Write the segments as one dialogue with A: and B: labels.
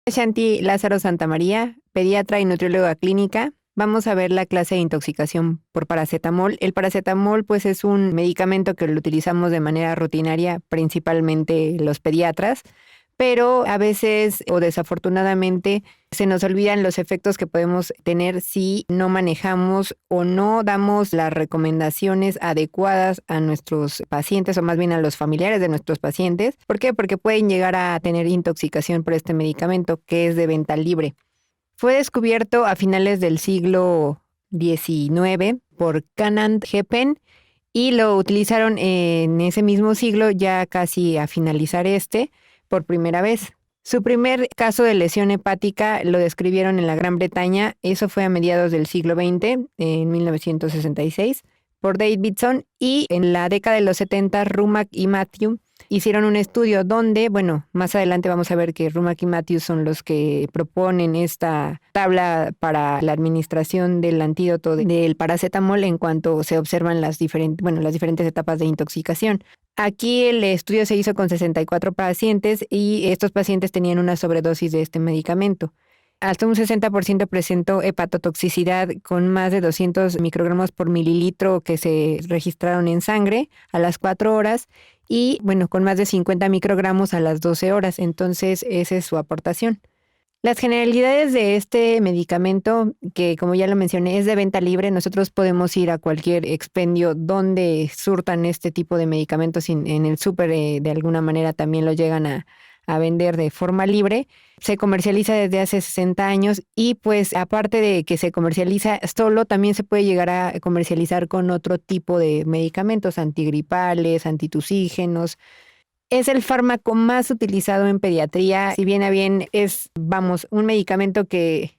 A: Shanti Lázaro Santamaría, pediatra y nutrióloga clínica. Vamos a ver la clase de intoxicación por paracetamol. El paracetamol pues es un medicamento que lo utilizamos de manera rutinaria, principalmente los pediatras, pero a veces o desafortunadamente se nos olvidan los efectos que podemos tener si no manejamos o no damos las recomendaciones adecuadas a nuestros pacientes o más bien a los familiares de nuestros pacientes. ¿Por qué? Porque pueden llegar a tener intoxicación por este medicamento que es de venta libre. Fue descubierto a finales del siglo XIX por Canand Heppen y lo utilizaron en ese mismo siglo, ya casi a finalizar por primera vez. Su primer caso de lesión hepática lo describieron en la Gran Bretaña, eso fue a mediados del siglo XX, en 1966, por Davidson, y en la década de los 70, Rumack y Matthew hicieron un estudio donde, bueno, más adelante vamos a ver que Rumack y Matthew son los que proponen esta tabla para la administración del antídoto del paracetamol en cuanto se observan las diferentes etapas de intoxicación. Aquí el estudio se hizo con 64 pacientes y estos pacientes tenían una sobredosis de este medicamento. Hasta un 60% presentó hepatotoxicidad con más de 200 microgramos por mililitro que se registraron en sangre a las 4 horas y, bueno, con más de 50 microgramos a las 12 horas. Entonces, esa es su aportación. Las generalidades de este medicamento, que como ya lo mencioné, es de venta libre. Nosotros podemos ir a cualquier expendio donde surtan este tipo de medicamentos en el súper, de alguna manera también lo llegan a vender de forma libre. Se comercializa desde hace 60 años y pues aparte de que se comercializa solo, también se puede llegar a comercializar con otro tipo de medicamentos antigripales, antitusígenos. Es el fármaco más utilizado en pediatría, si bien a bien es, un medicamento que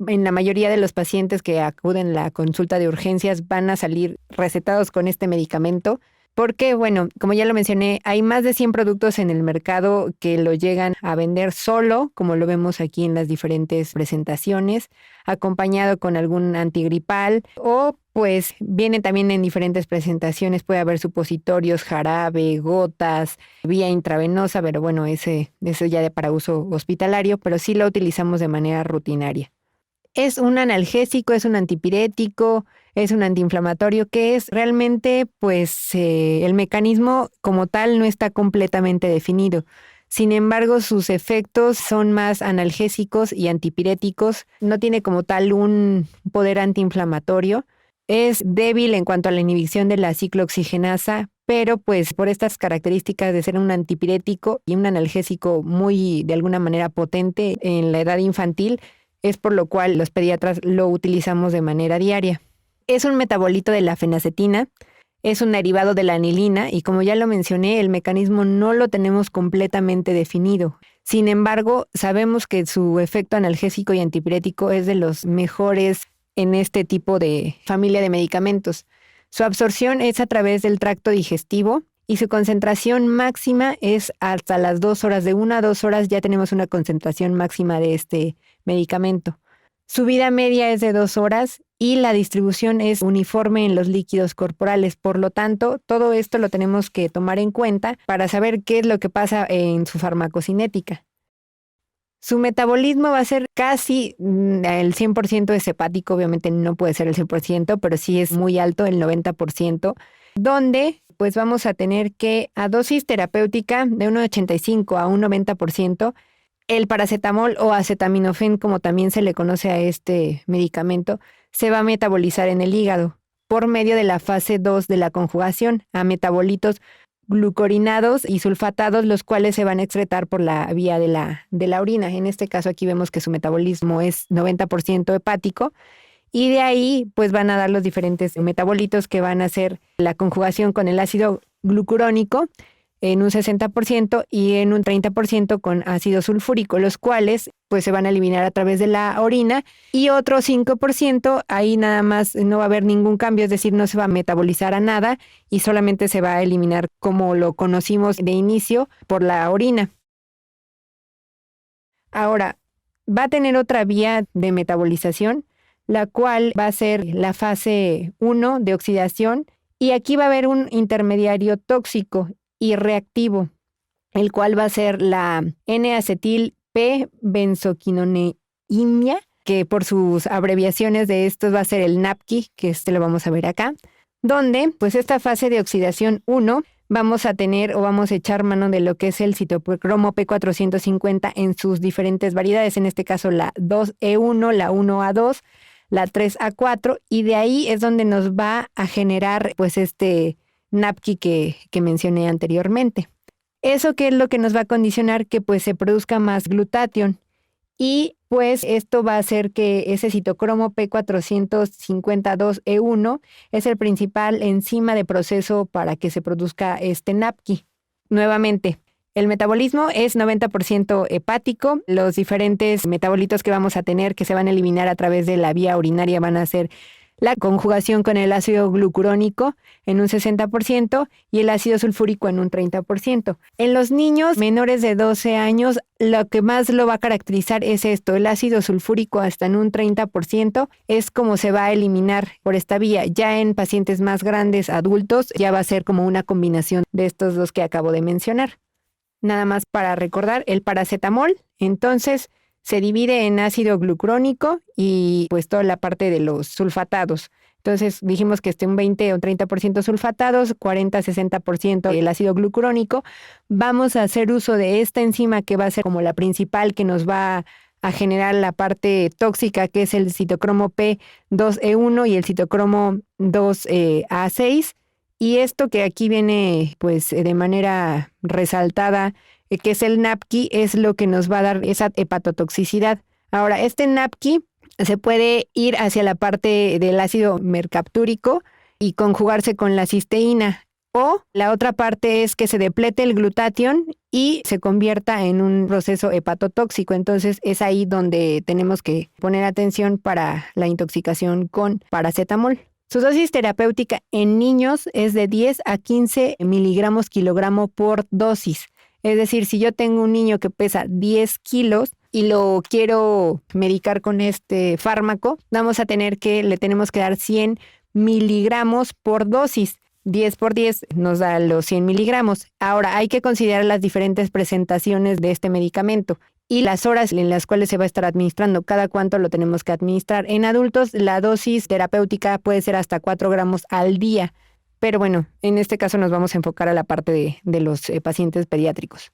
A: en la mayoría de los pacientes que acuden a la consulta de urgencias van a salir recetados con este medicamento. Porque, bueno, como ya lo mencioné, hay más de 100 productos en el mercado que lo llegan a vender solo, como lo vemos aquí en las diferentes presentaciones, acompañado con algún antigripal o pues viene también en diferentes presentaciones, puede haber supositorios, jarabe, gotas, vía intravenosa, pero bueno, eso ya para uso hospitalario, pero sí lo utilizamos de manera rutinaria. Es un analgésico, es un antipirético, es un antiinflamatorio, que es realmente, pues, el mecanismo como tal no está completamente definido. Sin embargo, sus efectos son más analgésicos y antipiréticos. No tiene como tal un poder antiinflamatorio. Es débil en cuanto a la inhibición de la ciclooxigenasa, pero pues por estas características de ser un antipirético y un analgésico muy, de alguna manera, potente en la edad infantil, es por lo cual los pediatras lo utilizamos de manera diaria. Es un metabolito de la fenacetina, es un derivado de la anilina y como ya lo mencioné, el mecanismo no lo tenemos completamente definido. Sin embargo, sabemos que su efecto analgésico y antipirético es de los mejores en este tipo de familia de medicamentos. Su absorción es a través del tracto digestivo y su concentración máxima es hasta las 2 horas. De 1 a 2 horas ya tenemos una concentración máxima de este medicamento. Su vida media es de 2 horas y la distribución es uniforme en los líquidos corporales. Por lo tanto, todo esto lo tenemos que tomar en cuenta para saber qué es lo que pasa en su farmacocinética. Su metabolismo va a ser casi el 100% es hepático, obviamente no puede ser el 100%, pero sí es muy alto, el 90%, donde pues vamos a tener que a dosis terapéutica de un 85 a un 90%, el paracetamol o acetaminofén, como también se le conoce a este medicamento, se va a metabolizar en el hígado por medio de la fase 2 de la conjugación a metabolitos glucorinados y sulfatados, los cuales se van a excretar por la vía de la orina. En este caso aquí vemos que su metabolismo es 90% hepático y de ahí pues van a dar los diferentes metabolitos que van a hacer la conjugación con el ácido glucurónico en un 60% y en un 30% con ácido sulfúrico, los cuales pues se van a eliminar a través de la orina, y otro 5% ahí nada más no va a haber ningún cambio, es decir, no se va a metabolizar a nada y solamente se va a eliminar como lo conocimos de inicio por la orina. Ahora, va a tener otra vía de metabolización, la cual va a ser la fase 1 de oxidación, y aquí va a haber un intermediario tóxico y reactivo, el cual va a ser la N-acetil P-benzoquinoneimia, que por sus abreviaciones de estos va a ser el NAPQI, que lo vamos a ver acá, donde pues esta fase de oxidación 1 vamos a tener o vamos a echar mano de lo que es el citocromo P450 en sus diferentes variedades, en este caso la 2E1, la 1A2, la 3A4, y de ahí es donde nos va a generar pues este NAPQI que mencioné anteriormente. ¿Eso qué es lo que nos va a condicionar? Que pues se produzca más glutatión. Y pues esto va a hacer que ese citocromo P452E1 es el principal enzima de proceso para que se produzca este NAPQI. Nuevamente, el metabolismo es 90% hepático. Los diferentes metabolitos que vamos a tener que se van a eliminar a través de la vía urinaria van a ser la conjugación con el ácido glucurónico en un 60% y el ácido sulfúrico en un 30%. En los niños menores de 12 años, lo que más lo va a caracterizar es esto, el ácido sulfúrico hasta en un 30% es como se va a eliminar por esta vía. Ya en pacientes más grandes, adultos, ya va a ser como una combinación de estos dos que acabo de mencionar. Nada más para recordar, el paracetamol, entonces, se divide en ácido glucurónico y pues toda la parte de los sulfatados. Entonces dijimos que un 20 o 30% sulfatados, 40-60% el ácido glucurónico. Vamos a hacer uso de esta enzima que va a ser como la principal que nos va a generar la parte tóxica, que es el citocromo P2E1 y el citocromo 2A6. Y esto que aquí viene pues de manera resaltada, que es el NAPQI, es lo que nos va a dar esa hepatotoxicidad. Ahora, este NAPQI se puede ir hacia la parte del ácido mercaptúrico y conjugarse con la cisteína. O la otra parte es que se deplete el glutatión y se convierta en un proceso hepatotóxico. Entonces es ahí donde tenemos que poner atención para la intoxicación con paracetamol. Su dosis terapéutica en niños es de 10 a 15 miligramos kilogramo por dosis. Es decir, si yo tengo un niño que pesa 10 kilos y lo quiero medicar con este fármaco, le tenemos que dar 100 miligramos por dosis. 10 por 10 nos da los 100 miligramos. Ahora, hay que considerar las diferentes presentaciones de este medicamento y las horas en las cuales se va a estar administrando, cada cuánto lo tenemos que administrar. En adultos, la dosis terapéutica puede ser hasta 4 gramos al día. Pero bueno, en este caso nos vamos a enfocar a la parte de los pacientes pediátricos.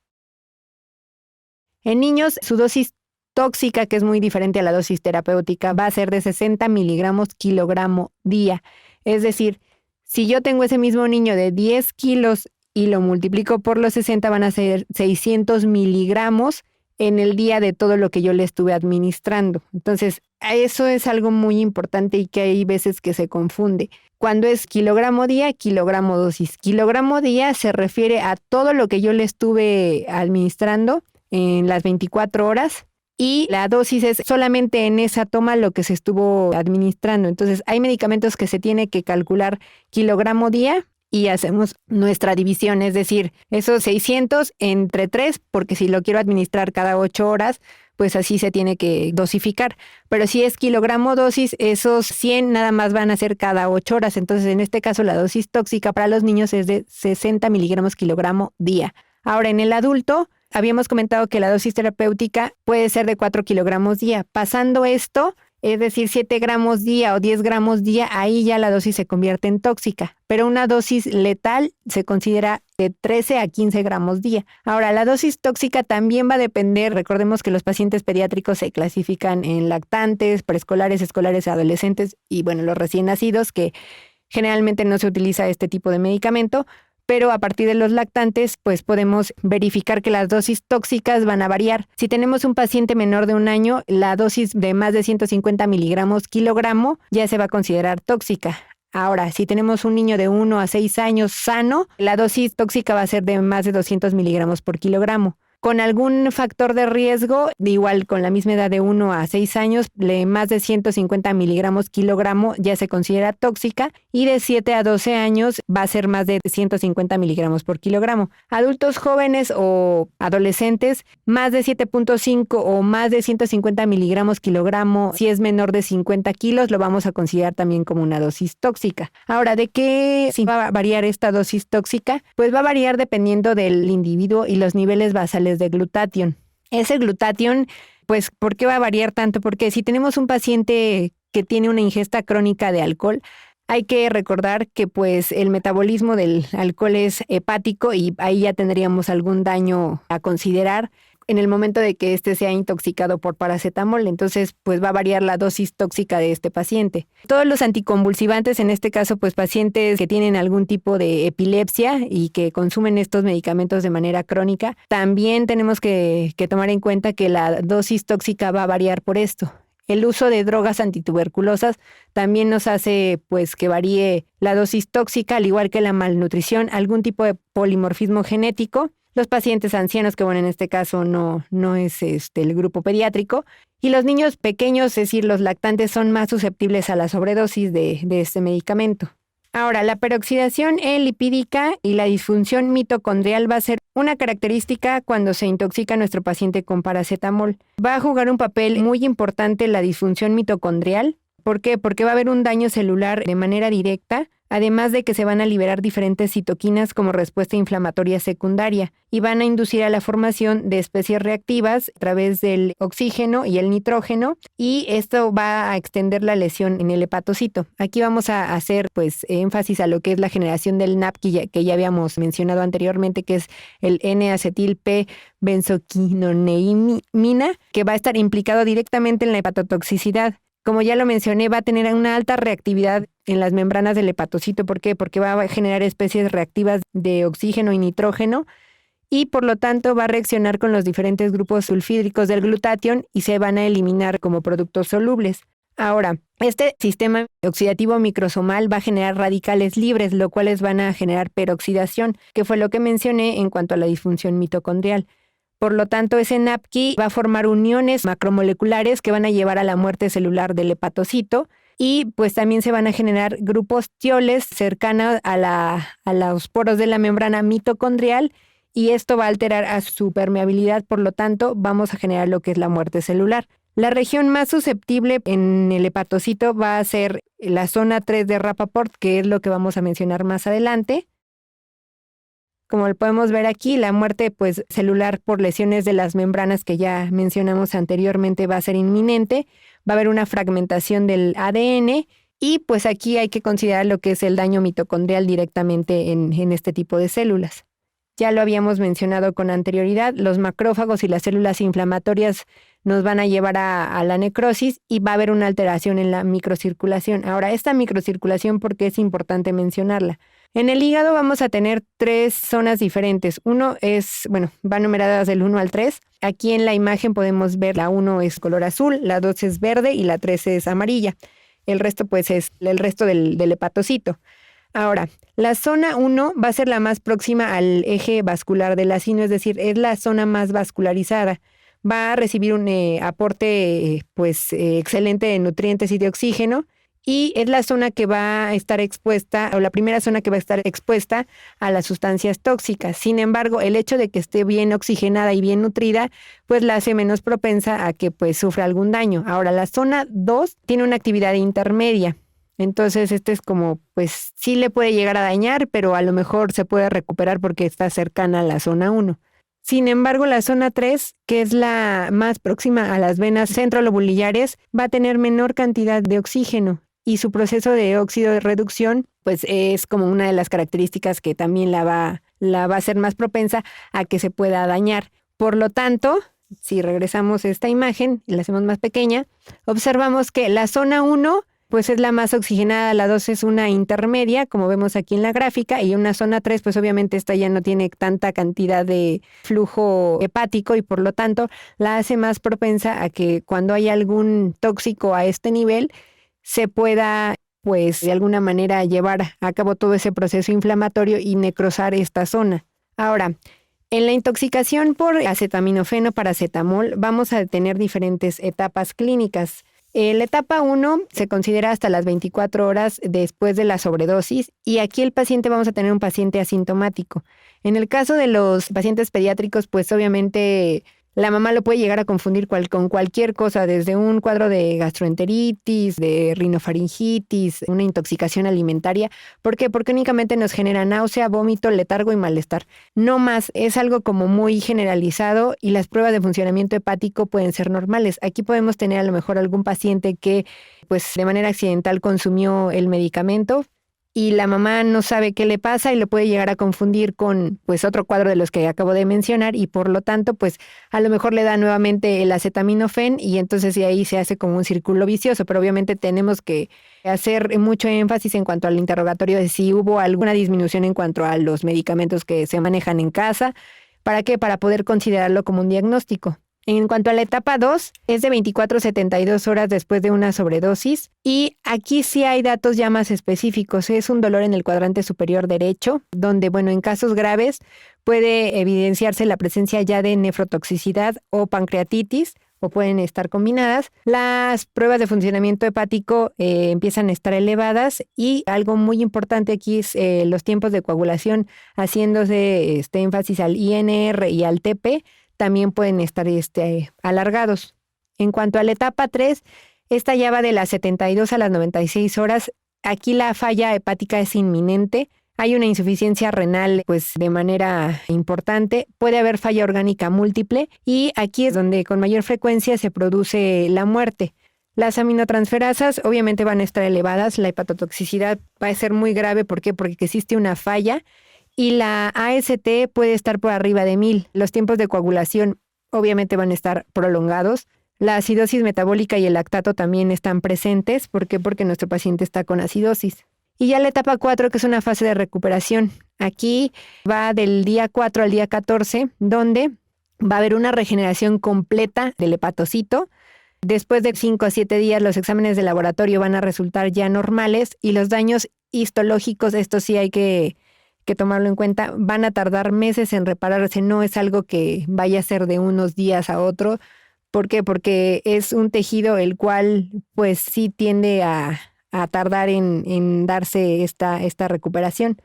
A: En niños, su dosis tóxica, que es muy diferente a la dosis terapéutica, va a ser de 60 miligramos kilogramo día. Es decir, si yo tengo ese mismo niño de 10 kilos y lo multiplico por los 60, van a ser 600 miligramos en el día de todo lo que yo le estuve administrando. Entonces, eso es algo muy importante y que hay veces que se confunde. Cuando es kilogramo día, kilogramo dosis. Kilogramo día se refiere a todo lo que yo le estuve administrando en las 24 horas y la dosis es solamente en esa toma lo que se estuvo administrando. Entonces, hay medicamentos que se tiene que calcular kilogramo día y hacemos nuestra división, es decir, esos 600 entre 3, porque si lo quiero administrar cada 8 horas, pues así se tiene que dosificar. Pero si es kilogramo dosis, esos 100 nada más van a ser cada 8 horas. Entonces, en este caso, la dosis tóxica para los niños es de 60 miligramos kilogramo día. Ahora, en el adulto, habíamos comentado que la dosis terapéutica puede ser de 4 kilogramos día. Pasando esto, es decir, 7 gramos día o 10 gramos día, ahí ya la dosis se convierte en tóxica. Pero una dosis letal se considera de 13 a 15 gramos día. Ahora, la dosis tóxica también va a depender, recordemos que los pacientes pediátricos se clasifican en lactantes, preescolares, escolares, adolescentes y bueno, los recién nacidos, que generalmente no se utiliza este tipo de medicamento, pero a partir de los lactantes, pues podemos verificar que las dosis tóxicas van a variar. Si tenemos un paciente menor de 1 año, la dosis de más de 150 miligramos kilogramo ya se va a considerar tóxica. Ahora, si tenemos un niño de 1 a 6 años sano, la dosis tóxica va a ser de más de 200 miligramos por kilogramo. Con algún factor de riesgo, igual con la misma edad de 1 a 6 años, de más de 150 miligramos kilogramo ya se considera tóxica y de 7 a 12 años va a ser más de 150 miligramos por kilogramo. Adultos jóvenes o adolescentes, más de 7.5 o más de 150 miligramos kilogramo, si es menor de 50 kilos, lo vamos a considerar también como una dosis tóxica. Ahora, ¿de qué si va a variar esta dosis tóxica? Pues va a variar dependiendo del individuo y los niveles basales de glutatión. Ese glutatión, pues, ¿por qué va a variar tanto? Porque si tenemos un paciente que tiene una ingesta crónica de alcohol, hay que recordar que pues el metabolismo del alcohol es hepático y ahí ya tendríamos algún daño a considerar en el momento de que éste sea intoxicado por paracetamol. Entonces, pues va a variar la dosis tóxica de este paciente. Todos los anticonvulsivantes, en este caso, pues pacientes que tienen algún tipo de epilepsia y que consumen estos medicamentos de manera crónica, también tenemos que tomar en cuenta que la dosis tóxica va a variar por esto. El uso de drogas antituberculosas también nos hace pues que varíe la dosis tóxica, al igual que la malnutrición, algún tipo de polimorfismo genético, los pacientes ancianos, que bueno, en este caso no es el grupo pediátrico, y los niños pequeños, es decir, los lactantes, son más susceptibles a la sobredosis de este medicamento. Ahora, la peroxidación lipídica y la disfunción mitocondrial va a ser una característica cuando se intoxica a nuestro paciente con paracetamol. Va a jugar un papel muy importante la disfunción mitocondrial. ¿Por qué? Porque va a haber un daño celular de manera directa, además de que se van a liberar diferentes citoquinas como respuesta inflamatoria secundaria y van a inducir a la formación de especies reactivas a través del oxígeno y el nitrógeno, y esto va a extender la lesión en el hepatocito. Aquí vamos a hacer pues énfasis a lo que es la generación del NAP que ya habíamos mencionado anteriormente, que es el N-acetil-P-benzoquinoneimina, que va a estar implicado directamente en la hepatotoxicidad. Como ya lo mencioné, va a tener una alta reactividad en las membranas del hepatocito. ¿Por qué? Porque va a generar especies reactivas de oxígeno y nitrógeno y por lo tanto va a reaccionar con los diferentes grupos sulfídricos del glutatión y se van a eliminar como productos solubles. Ahora, este sistema oxidativo microsomal va a generar radicales libres, lo cuales van a generar peroxidación, que fue lo que mencioné en cuanto a la disfunción mitocondrial. Por lo tanto, ese NAPQI va a formar uniones macromoleculares que van a llevar a la muerte celular del hepatocito y pues también se van a generar grupos tioles cercanos a los poros de la membrana mitocondrial y esto va a alterar a su permeabilidad, por lo tanto vamos a generar lo que es la muerte celular. La región más susceptible en el hepatocito va a ser la zona 3 de Rappaport, que es lo que vamos a mencionar más adelante. Como lo podemos ver aquí, la muerte pues, celular por lesiones de las membranas que ya mencionamos anteriormente va a ser inminente, va a haber una fragmentación del ADN y pues aquí hay que considerar lo que es el daño mitocondrial directamente en este tipo de células. Ya lo habíamos mencionado con anterioridad, los macrófagos y las células inflamatorias nos van a llevar a la necrosis y va a haber una alteración en la microcirculación. Ahora, esta microcirculación, ¿por qué es importante mencionarla? En el hígado vamos a tener 3 zonas diferentes. Uno es, van numeradas del 1 al 3. Aquí en la imagen podemos ver la 1 es color azul, la 2 es verde y la 3 es amarilla. El resto pues es el resto del hepatocito. Ahora, la zona 1 va a ser la más próxima al eje vascular del acino, es decir, es la zona más vascularizada. Va a recibir un aporte excelente de nutrientes y de oxígeno y es la zona que va a estar expuesta, o la primera zona que va a estar expuesta a las sustancias tóxicas. Sin embargo, el hecho de que esté bien oxigenada y bien nutrida, pues la hace menos propensa a que pues sufra algún daño. Ahora, la zona 2 tiene una actividad intermedia. Entonces, este es como, pues sí le puede llegar a dañar, pero a lo mejor se puede recuperar porque está cercana a la zona 1. Sin embargo, la zona 3, que es la más próxima a las venas centrolobulillares, va a tener menor cantidad de oxígeno y su proceso de óxido de reducción, pues es como una de las características que también la va a hacer más propensa a que se pueda dañar. Por lo tanto, si regresamos a esta imagen y la hacemos más pequeña, observamos que la zona 1 pues es la más oxigenada, la 2 es una intermedia, como vemos aquí en la gráfica, y una zona 3, pues obviamente esta ya no tiene tanta cantidad de flujo hepático y por lo tanto la hace más propensa a que cuando hay algún tóxico a este nivel se pueda pues de alguna manera llevar a cabo todo ese proceso inflamatorio y necrosar esta zona. Ahora, en la intoxicación por acetaminofeno paracetamol vamos a tener diferentes etapas clínicas. La etapa 1 se considera hasta las 24 horas después de la sobredosis y aquí el paciente vamos a tener un paciente asintomático. En el caso de los pacientes pediátricos, pues obviamente La mamá lo puede llegar a confundir con cualquier cosa, desde un cuadro de gastroenteritis, de rinofaringitis, una intoxicación alimentaria. ¿Por qué? Porque únicamente nos genera náusea, vómito, letargo y malestar. No más, es algo como muy generalizado y las pruebas de funcionamiento hepático pueden ser normales. Aquí podemos tener a lo mejor algún paciente que pues de manera accidental consumió el medicamento y la mamá no sabe qué le pasa y lo puede llegar a confundir con pues otro cuadro de los que acabo de mencionar y por lo tanto pues a lo mejor le da nuevamente el acetaminofén y entonces de ahí se hace como un círculo vicioso, pero obviamente tenemos que hacer mucho énfasis en cuanto al interrogatorio de si hubo alguna disminución en cuanto a los medicamentos que se manejan en casa. ¿Para qué? Para poder considerarlo como un diagnóstico. En cuanto a la etapa 2, es de 24 a 72 horas después de una sobredosis y aquí sí hay datos ya más específicos. Es un dolor en el cuadrante superior derecho, donde, bueno, en casos graves puede evidenciarse la presencia ya de nefrotoxicidad o pancreatitis o pueden estar combinadas. Las pruebas de funcionamiento hepático empiezan a estar elevadas y algo muy importante aquí es los tiempos de coagulación, haciéndose énfasis al INR y al TP, también pueden estar alargados. En cuanto a la etapa 3, esta ya va de las 72 a las 96 horas. Aquí la falla hepática es inminente. Hay una insuficiencia renal pues de manera importante. Puede haber falla orgánica múltiple y aquí es donde con mayor frecuencia se produce la muerte. Las aminotransferasas obviamente van a estar elevadas. La hepatotoxicidad va a ser muy grave. ¿Por qué? Porque existe una falla. Y la AST puede estar por arriba de 1000. Los tiempos de coagulación obviamente van a estar prolongados. La acidosis metabólica y el lactato también están presentes. ¿Por qué? Porque nuestro paciente está con acidosis. Y ya la etapa 4, que es una fase de recuperación. Aquí va del día 4 al día 14, donde va a haber una regeneración completa del hepatocito. Después de 5 a 7 días, los exámenes de laboratorio van a resultar ya normales y los daños histológicos, esto sí hay que tomarlo en cuenta, van a tardar meses en repararse, no es algo que vaya a ser de unos días a otro. ¿Por qué? Porque es un tejido el cual pues sí tiende a tardar en darse esta recuperación.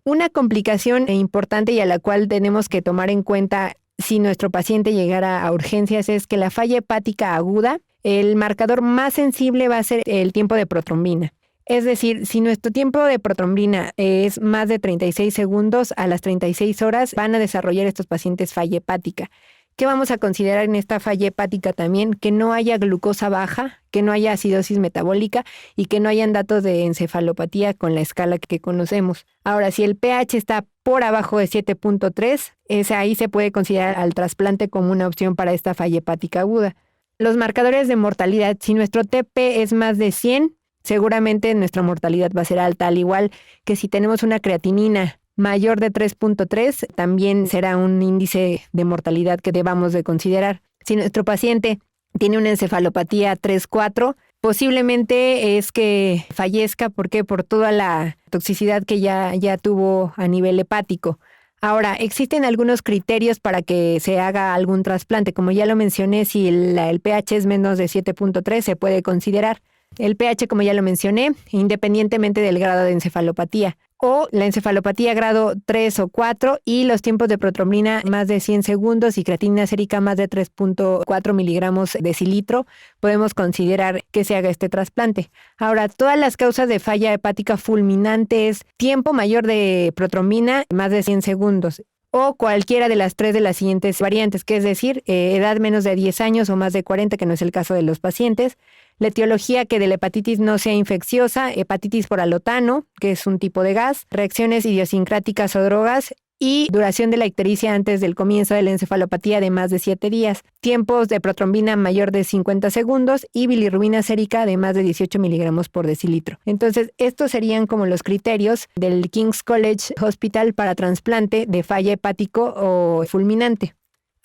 A: Una complicación importante y a la cual tenemos que tomar en cuenta si nuestro paciente llegara a urgencias es que la falla hepática aguda, el marcador más sensible va a ser el tiempo de protrombina. Es decir, si nuestro tiempo de protrombina es más de 36 segundos, a las 36 horas van a desarrollar estos pacientes falla hepática. ¿Qué vamos a considerar en esta falla hepática también? Que no haya glucosa baja, que no haya acidosis metabólica y que no hayan datos de encefalopatía con la escala que conocemos. Ahora, si el pH está por abajo de 7.3, ahí se puede considerar al trasplante como una opción para esta falla hepática aguda. Los marcadores de mortalidad, si nuestro TP es más de 100, seguramente nuestra mortalidad va a ser alta, al igual que si tenemos una creatinina mayor de 3.3, también será un índice de mortalidad que debamos de considerar. Si nuestro paciente tiene una encefalopatía 3-4, posiblemente es que fallezca. ¿Por qué? Por toda la toxicidad que ya tuvo a nivel hepático. Ahora, existen algunos criterios para que se haga algún trasplante. Como ya lo mencioné, si el pH es menos de 7.3, se puede considerar. El pH, como ya lo mencioné, independientemente del grado de encefalopatía. O la encefalopatía grado 3 o 4 y los tiempos de protrombina más de 100 segundos y creatinina sérica más de 3.4 miligramos decilitro, podemos considerar que se haga este trasplante. Ahora, todas las causas de falla hepática fulminante es tiempo mayor de protrombina más de 100 segundos. O cualquiera de las 3 de las siguientes variantes, que es decir, edad menos de 10 años o más de 40, que no es el caso de los pacientes. La etiología que de la hepatitis no sea infecciosa, hepatitis por alotano, que es un tipo de gas, reacciones idiosincráticas o drogas y duración de la ictericia antes del comienzo de la encefalopatía de más de 7 días, tiempos de protrombina mayor de 50 segundos y bilirrubina sérica de más de 18 miligramos por decilitro. Entonces, estos serían como los criterios del King's College Hospital para trasplante de falla hepático o fulminante.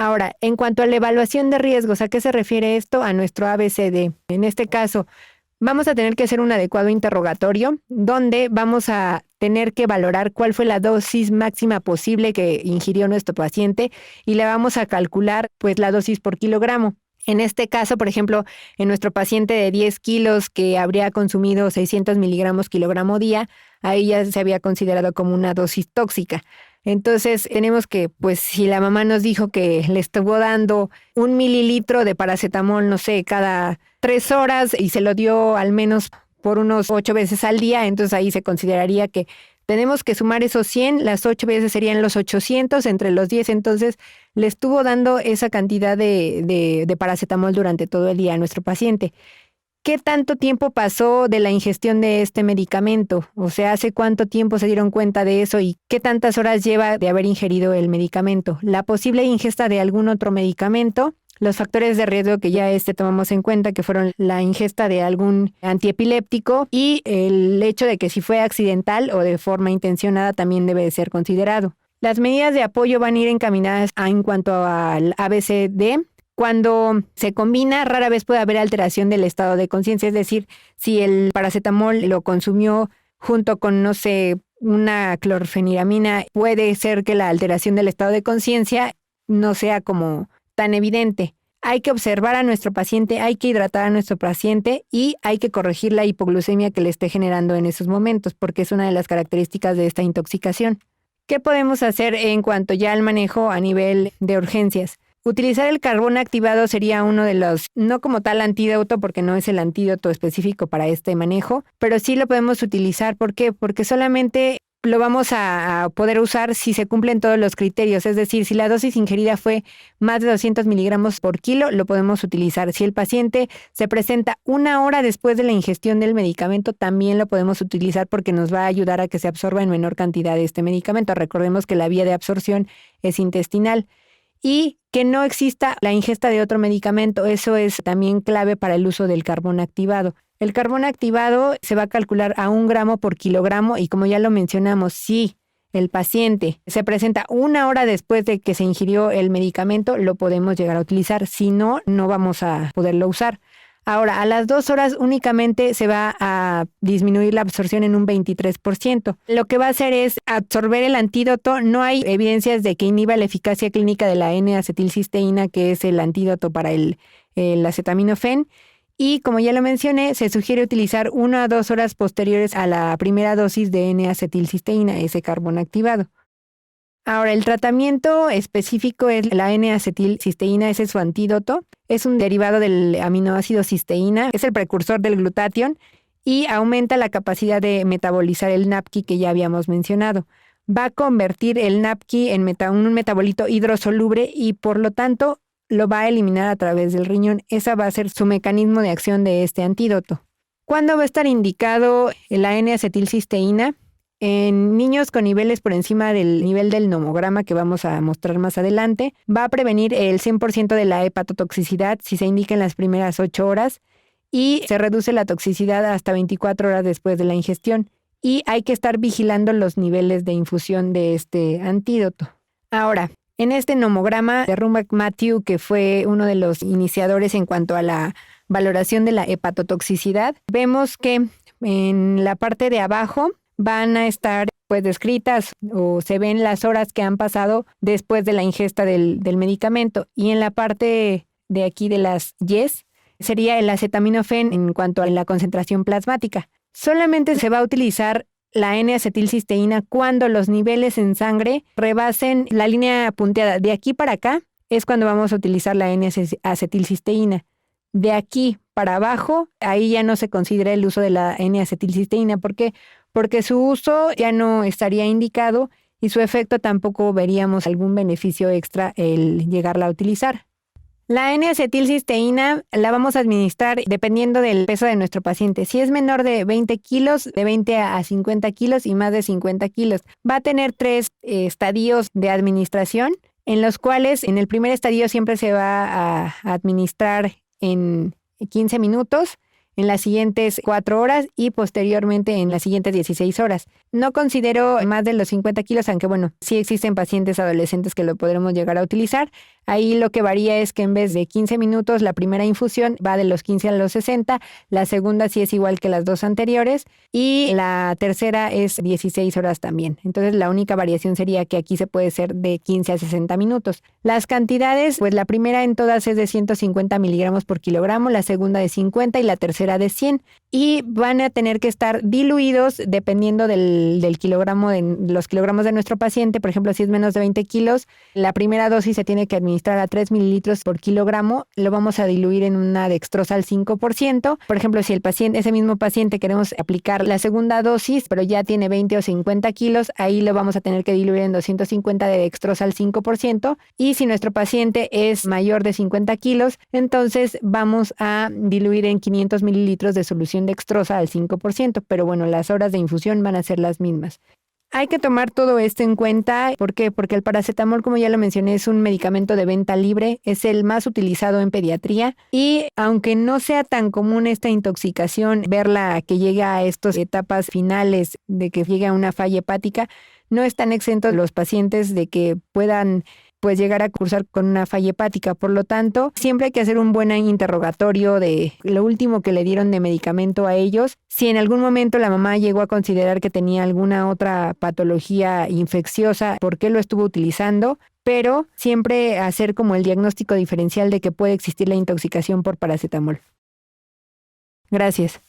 A: Ahora, en cuanto a la evaluación de riesgos, ¿a qué se refiere esto? A nuestro ABCD. En este caso, vamos a tener que hacer un adecuado interrogatorio donde vamos a tener que valorar cuál fue la dosis máxima posible que ingirió nuestro paciente y le vamos a calcular pues la dosis por kilogramo. En este caso, por ejemplo, en nuestro paciente de 10 kilos que habría consumido 600 miligramos kilogramo día, ahí ya se había considerado como una dosis tóxica. Entonces tenemos que, pues si la mamá nos dijo que le estuvo dando 1 mililitro de paracetamol, no sé, cada 3 horas y se lo dio al menos por unos 8 veces al día, entonces ahí se consideraría que tenemos que sumar esos 100, las 8 veces serían los 800 entre los 10, entonces le estuvo dando esa cantidad de paracetamol durante todo el día a nuestro paciente. ¿Qué tanto tiempo pasó de la ingestión de este medicamento? O sea, ¿hace cuánto tiempo se dieron cuenta de eso y qué tantas horas lleva de haber ingerido el medicamento? La posible ingesta de algún otro medicamento, los factores de riesgo que ya tomamos en cuenta, que fueron la ingesta de algún antiepiléptico y el hecho de que si fue accidental o de forma intencionada también debe de ser considerado. Las medidas de apoyo van a ir encaminadas en cuanto al ABCD. Cuando se combina, rara vez puede haber alteración del estado de conciencia, es decir, si el paracetamol lo consumió junto con, no sé, una clorfeniramina, puede ser que la alteración del estado de conciencia no sea como tan evidente. Hay que observar a nuestro paciente, hay que hidratar a nuestro paciente y hay que corregir la hipoglucemia que le esté generando en esos momentos, porque es una de las características de esta intoxicación. ¿Qué podemos hacer en cuanto ya al manejo a nivel de urgencias? Utilizar el carbón activado sería uno de los, no como tal antídoto, porque no es el antídoto específico para este manejo, pero sí lo podemos utilizar. ¿Por qué? Porque solamente lo vamos a poder usar si se cumplen todos los criterios, es decir, si la dosis ingerida fue más de 200 miligramos por kilo, lo podemos utilizar. Si el paciente se presenta 1 hora después de la ingestión del medicamento, también lo podemos utilizar porque nos va a ayudar a que se absorba en menor cantidad de este medicamento. Recordemos que la vía de absorción es intestinal. Y que no exista la ingesta de otro medicamento, eso es también clave para el uso del carbón activado. El carbón activado se va a calcular a 1 gramo por kilogramo y como ya lo mencionamos, si el paciente se presenta 1 hora después de que se ingirió el medicamento, lo podemos llegar a utilizar, si no, no vamos a poderlo usar. Ahora, a las 2 horas únicamente se va a disminuir la absorción en un 23%. Lo que va a hacer es absorber el antídoto. No hay evidencias de que inhiba la eficacia clínica de la N-acetilcisteína, que es el antídoto para el acetaminofén. Y como ya lo mencioné, se sugiere utilizar 1 a 2 horas posteriores a la primera dosis de N-acetilcisteína, ese carbón activado. Ahora, el tratamiento específico es la N-acetilcisteína, ese es su antídoto. Es un derivado del aminoácido cisteína, es el precursor del glutatión y aumenta la capacidad de metabolizar el NAPQI que ya habíamos mencionado. Va a convertir el NAPQI en un metabolito hidrosoluble y por lo tanto lo va a eliminar a través del riñón. Ese va a ser su mecanismo de acción de este antídoto. ¿Cuándo va a estar indicado la N-acetilcisteína? En niños con niveles por encima del nivel del nomograma que vamos a mostrar más adelante, va a prevenir el 100% de la hepatotoxicidad si se indica en las primeras 8 horas y se reduce la toxicidad hasta 24 horas después de la ingestión. Y hay que estar vigilando los niveles de infusión de este antídoto. Ahora, en este nomograma de Rumbach-Matthew, que fue uno de los iniciadores en cuanto a la valoración de la hepatotoxicidad, vemos que en la parte de abajo van a estar pues descritas o se ven las horas que han pasado después de la ingesta del medicamento. Y en la parte de aquí de las Yes sería el acetaminofén en cuanto a la concentración plasmática. Solamente se va a utilizar la N-acetilcisteína cuando los niveles en sangre rebasen la línea punteada. De aquí para acá es cuando vamos a utilizar la N-acetilcisteína. De aquí para abajo, ahí ya no se considera el uso de la N-acetilcisteína. ¿Por qué? Porque su uso ya no estaría indicado y su efecto tampoco veríamos algún beneficio extra el llegarla a utilizar. La N-acetilcisteína la vamos a administrar dependiendo del peso de nuestro paciente. Si es menor de 20 kilos, de 20 a 50 kilos y más de 50 kilos. Va a tener 3 estadios de administración, en los cuales en el primer estadio siempre se va a administrar en 15 minutos, en las siguientes 4 horas y posteriormente en las siguientes 16 horas. No considero más de los 50 kilos, aunque bueno, sí existen pacientes adolescentes que lo podremos llegar a utilizar. Ahí lo que varía es que en vez de 15 minutos, la primera infusión va de los 15 a los 60, la segunda sí es igual que las 2 anteriores y la tercera es 16 horas también. Entonces la única variación sería que aquí se puede ser de 15 a 60 minutos. Las cantidades, pues la primera en todas es de 150 miligramos por kilogramo, la segunda de 50 y la tercera de 100. y van a tener que estar diluidos dependiendo del kilogramo, de los kilogramos de nuestro paciente. Por ejemplo, si es menos de 20 kilos, la primera dosis se tiene que administrar a 3 mililitros por kilogramo. Lo vamos a diluir en una dextrosa al 5%. Por ejemplo, si ese mismo paciente queremos aplicar la segunda dosis, pero ya tiene 20 o 50 kilos, ahí lo vamos a tener que diluir en 250 de dextrosa al 5%. Y si nuestro paciente es mayor de 50 kilos, entonces vamos a diluir en 500 mililitros de solución dextrosa al 5%, pero bueno, las horas de infusión van a ser las mismas. Hay que tomar todo esto en cuenta. ¿Por qué? Porque el paracetamol, como ya lo mencioné, es un medicamento de venta libre, es el más utilizado en pediatría y aunque no sea tan común esta intoxicación, verla que llega a estas etapas finales de que llegue a una falla hepática, no están exentos los pacientes de que puedan llegar a cursar con una falla hepática. Por lo tanto, siempre hay que hacer un buen interrogatorio de lo último que le dieron de medicamento a ellos. Si en algún momento la mamá llegó a considerar que tenía alguna otra patología infecciosa, ¿por qué lo estuvo utilizando? Pero siempre hacer como el diagnóstico diferencial de que puede existir la intoxicación por paracetamol. Gracias.